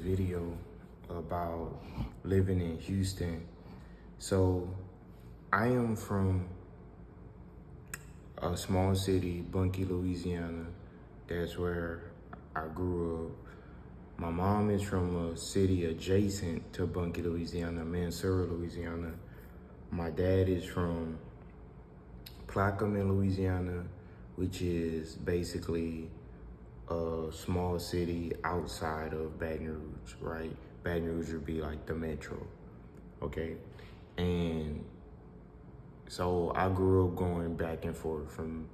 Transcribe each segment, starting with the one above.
video about living in Houston. So I am from a small city, Bunkie, Louisiana. That's where I grew up. My mom is from a city adjacent to Bunkie, Louisiana, Mansura, Louisiana. My dad is from Plaquemine, Louisiana, which is basically a small city outside of Baton Rouge, right? Baton Rouge would be like the metro, okay? And so I grew up going back and forth from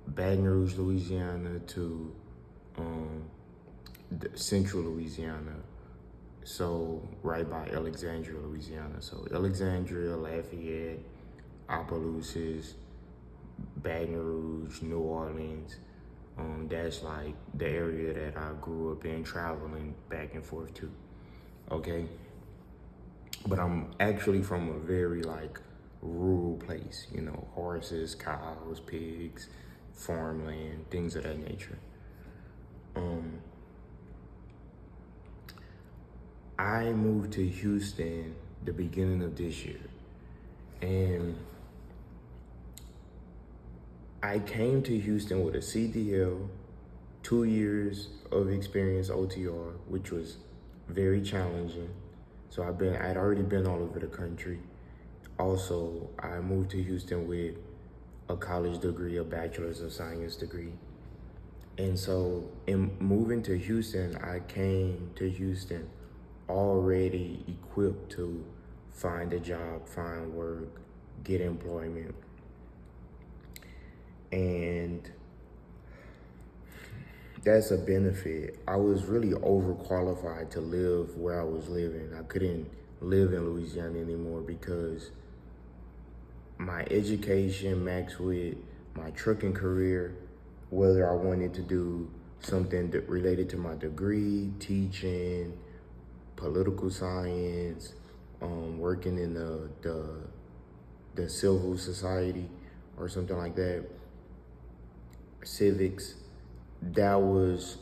Baton Rouge, Louisiana to central Louisiana. So right by Alexandria, Louisiana. So Alexandria, Lafayette, Opelousas, Baton Rouge, New Orleans. That's like the area that I grew up in, traveling back and forth to. Okay. But I'm actually from a very like rural place, you know, horses, cows, pigs, farmland, things of that nature. I moved to Houston the beginning of this year, and I came to Houston with a CDL, 2 years of experience OTR, which was very challenging. So I'd already been all over the country. Also, I moved to Houston with a college degree, a bachelor's of science degree. And so in moving to Houston, I came to Houston already equipped to find a job, find work, get employment. And that's a benefit. I was really overqualified to live where I was living. I couldn't live in Louisiana anymore because my education matched with my trucking career, whether I wanted to do something that related to my degree, teaching, political science, working in the civil society or something like that, civics. That was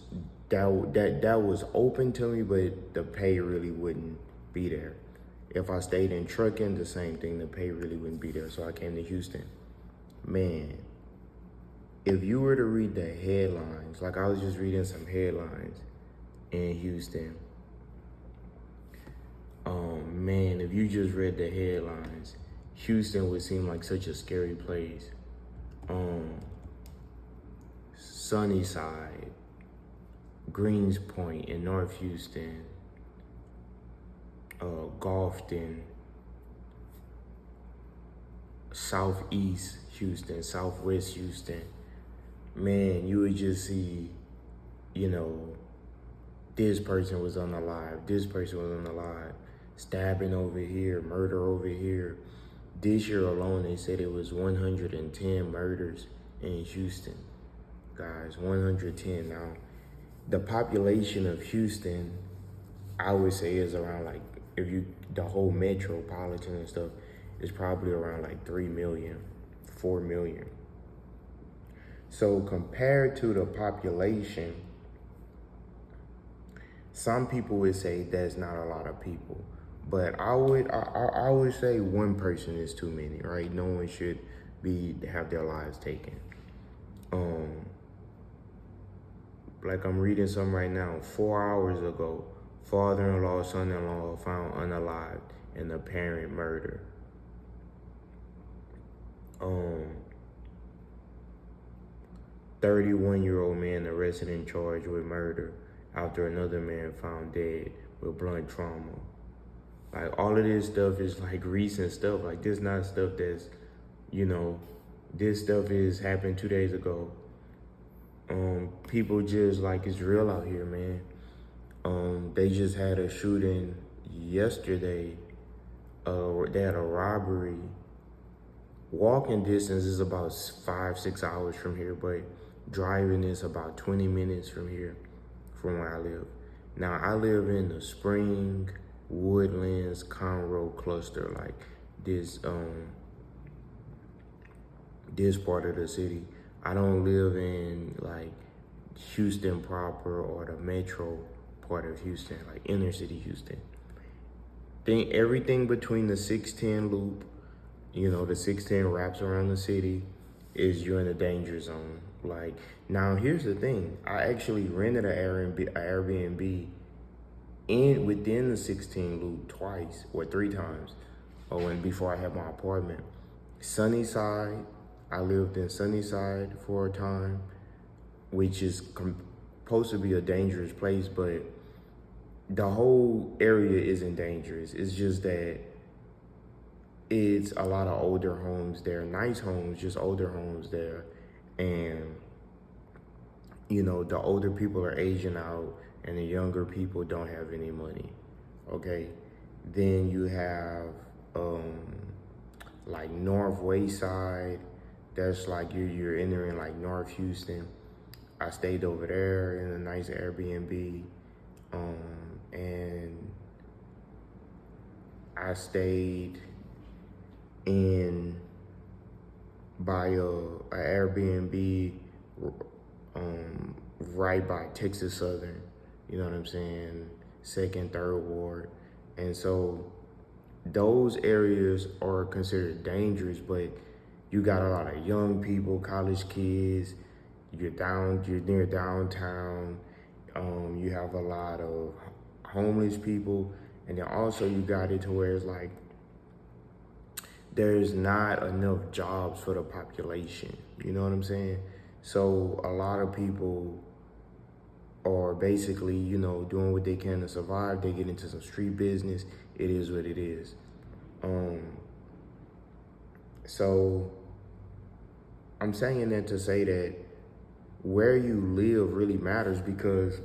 open to me, but the pay really wouldn't be there. If I stayed in trucking, the same thing, the pay really wouldn't be there. So I came to Houston. Man, if you were to read the headlines, like I was just reading some headlines in Houston. Man, if you just read the headlines, Houston would seem like such a scary place. Sunnyside, Greens Point in North Houston, Golfton, Southeast Houston, Southwest Houston. Man, you would just see, you know, this person was unalive, this person was unalive, stabbing over here, murder over here. This year alone, they said it was 110 murders in Houston. Guys, 110. Now, the population of Houston, I would say is around like, the whole metropolitan and stuff is probably around like 3 million, 4 million. So compared to the population, some people would say that's not a lot of people, but I would say one person is too many, right? No one should have their lives taken. Like I'm reading something right now. 4 hours ago, father-in-law, son-in-law found unalived in apparent murder. 31-year-old man arrested and charged with murder after another man found dead with blunt trauma. Like all of this stuff is like recent stuff. Like this not stuff that's, you know, this stuff is happened 2 days ago. People just like, it's real out here, man. They just had a shooting yesterday. They had a robbery. Walking distance is about 5-6 hours from here, but driving is about 20 minutes from here, from where I live. Now, I live in the Spring, Woodlands, Conroe cluster, like this part of the city. I don't live in like Houston proper or the metro part of Houston, like inner city Houston. Think everything between the 610 loop, the 610 wraps around the city, is you're in a danger zone. Like, now here's the thing. I actually rented an Airbnb within the 16 loop twice or three times, before I had my apartment. Sunnyside, I lived in Sunnyside for a time, which is supposed to be a dangerous place, but the whole area isn't dangerous. It's just that it's a lot of older homes there, nice homes, just older homes there. And, the older people are aging out and the younger people don't have any money, okay? Then you have, like Northwest Side, that's like you're entering like North Houston. I stayed over there in a nice Airbnb, and I stayed by a Airbnb right by Texas Southern, you know what I'm saying? Second, third ward. And so those areas are considered dangerous, but you got a lot of young people, college kids. You're near downtown. You have a lot of homeless people, and then also you got it to where it's like there's not enough jobs for the population. You know what I'm saying? So a lot of people are basically, doing what they can to survive. They get into some street business. It is what it is. So I'm saying that to say that where you live really matters, because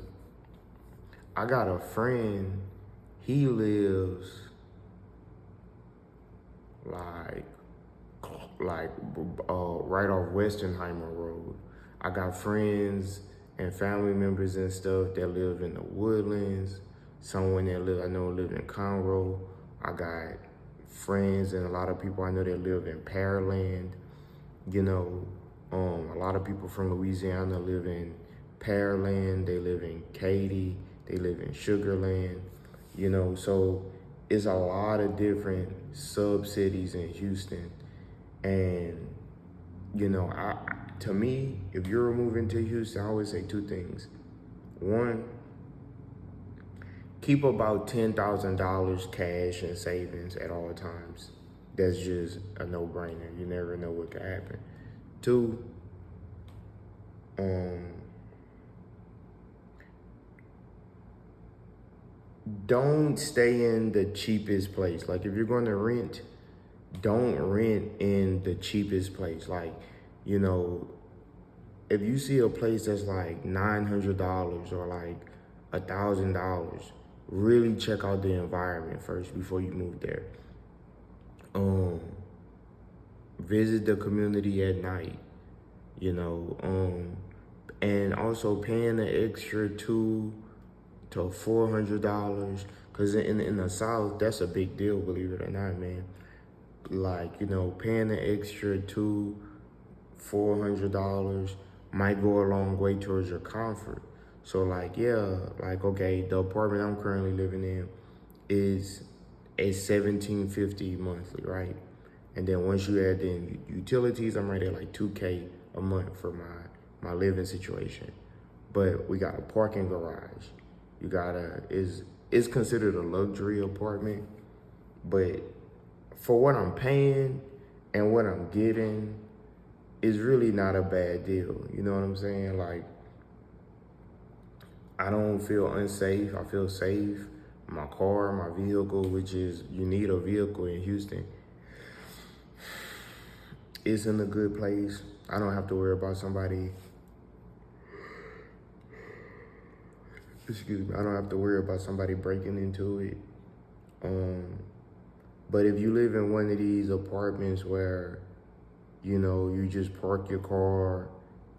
I got a friend, he lives like right off Westernheimer Road. I got friends and family members and stuff that live in the Woodlands. Someone that I know live in Conroe. I got friends and a lot of people I know that live in Pearland. A lot of people from Louisiana live in Pearland. They live in Katy. They live in Sugarland. So it's a lot of different sub-cities in Houston. And, to me, if you're moving to Houston, I always say two things. One, keep about $10,000 cash in savings at all times. That's just a no-brainer. You never know what could happen. Two, don't stay in the cheapest place. Like, if you're going to rent, don't rent in the cheapest place. Like, if you see a place that's like $900 or like $1,000, really check out the environment first before you move there. Visit the community at night, and also paying an extra $200 to $400, because in the South, that's a big deal, believe it or not, man. Like, paying an extra $400 might go a long way towards your comfort. So okay, the apartment I'm currently living in is $1,750 monthly, right? And then once you add in utilities, I'm right at like $2K a month for my living situation. But we got a parking garage. It's considered a luxury apartment, but for what I'm paying and what I'm getting, it's really not a bad deal. You know what I'm saying? Like, I don't feel unsafe. I feel safe. My car, my vehicle, which is, you need a vehicle in Houston, it's in a good place. I don't have to worry about somebody, I don't have to worry about somebody breaking into it. But if you live in one of these apartments where, you just park your car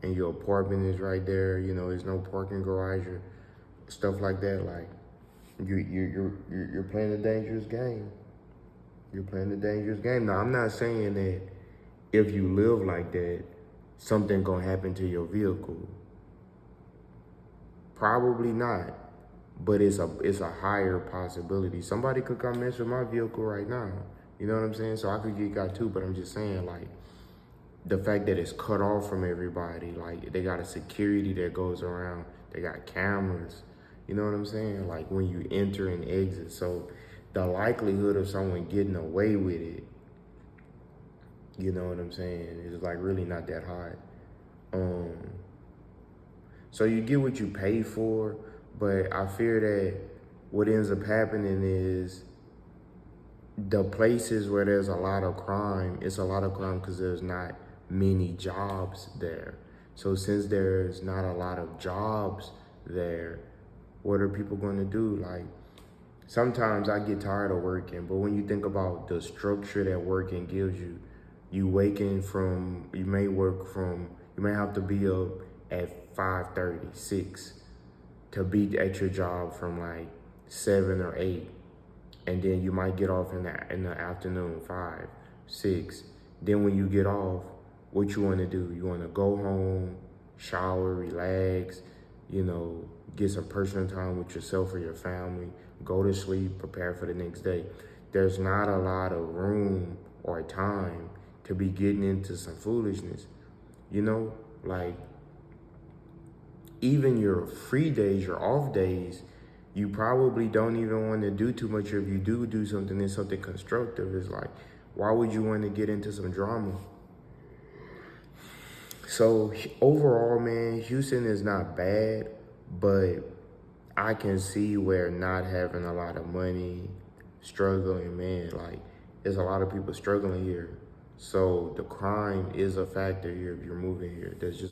and your apartment is right there, there's no parking garage or stuff like that, like, you're playing a dangerous game. You're playing a dangerous game. Now, I'm not saying that if you live like that, something gonna happen to your vehicle. Probably not. but it's a higher possibility. Somebody could come mess with my vehicle right now. You know what I'm saying? So I could get got too, but I'm just saying, like, the fact that it's cut off from everybody, like they got a security that goes around, they got cameras, you know what I'm saying? Like when you enter and exit. So the likelihood of someone getting away with it, you know what I'm saying, is like really not that high. So you get what you pay for, but I fear that what ends up happening is the places where there's a lot of crime, it's a lot of crime because there's not many jobs there. So since there's not a lot of jobs there, what are people going to do? Like, sometimes I get tired of working, but when you think about the structure that working gives you, you may have to be up at 5:30, 6 to be at your job from like 7 or 8. And then you might get off in the afternoon, 5, 6. Then when you get off, what you want to do? You want to go home, shower, relax, get some personal time with yourself or your family, go to sleep, prepare for the next day. There's not a lot of room or time to be getting into some foolishness, like even your free days, your off days, you probably don't even want to do too much. Or if you do something, it's something constructive. It's like, why would you want to get into some drama? So overall, man, Houston is not bad, but I can see where not having a lot of money, struggling, man, like there's a lot of people struggling here. So the crime is a factor here if you're moving here. There's just